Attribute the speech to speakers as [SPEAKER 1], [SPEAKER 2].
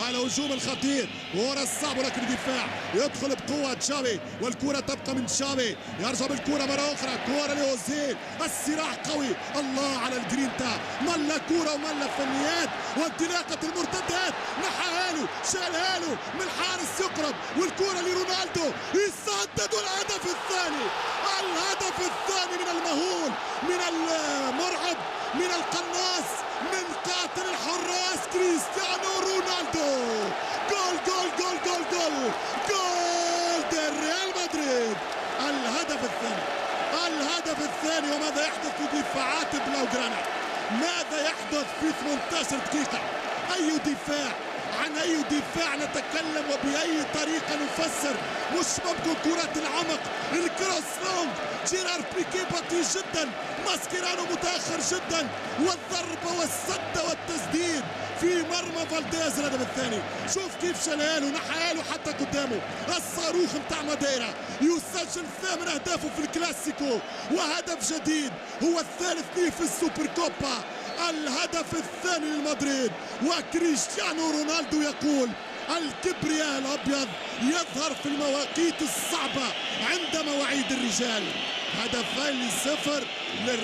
[SPEAKER 1] الهجوم الخطير ورا الصعب، ولكن الدفاع يدخل بقوة تشافي، والكرة تبقى من تشافي، يرجع بالكرة مرة أخرى، كرة لأوزيل، الصراع قوي، الله على الجرينتا، ملا كرة وملا فنيات، وانطلاقة المرتدات، نحاها له، شالها له من الحارس، يقرب، والكرة لرونالدو، يسدد الهدف الثاني، الهدف الثاني من المهول، من المرعب، من القناص، من قاتل الحراس كريستيانو رونالدو. جول جول جول جول جول جول ريال مدريد. الهدف الثاني، الهدف الثاني. وماذا يحدث في دفاعات بلاوغرانا؟ ماذا يحدث في 18 دقيقة؟ أي دفاع، عن أي دفاع نتكلم وبأي طريقة نفسر؟ مش ممكن كرة العمق، الكروس لونج، جيرارد بيكي بطيء جدا، ماسكيرانو متأخر جدا، والضربة والسدة والتسديد في مرمى فالديز. الهدف الثاني، شوف كيف شاله نحاله حتى قدامه، الصاروخ متاع ماديرا، يسجل 8 أهدافه في الكلاسيكو، وهدف جديد هو الثالث ليه في السوبر كوبا. الهدف الثاني لمدريد، وكريستيانو رونالدو يقول الكبرياء الأبيض يظهر في المواقيت الصعبة عند مواعيد الرجال. هدفين لصفر للريال.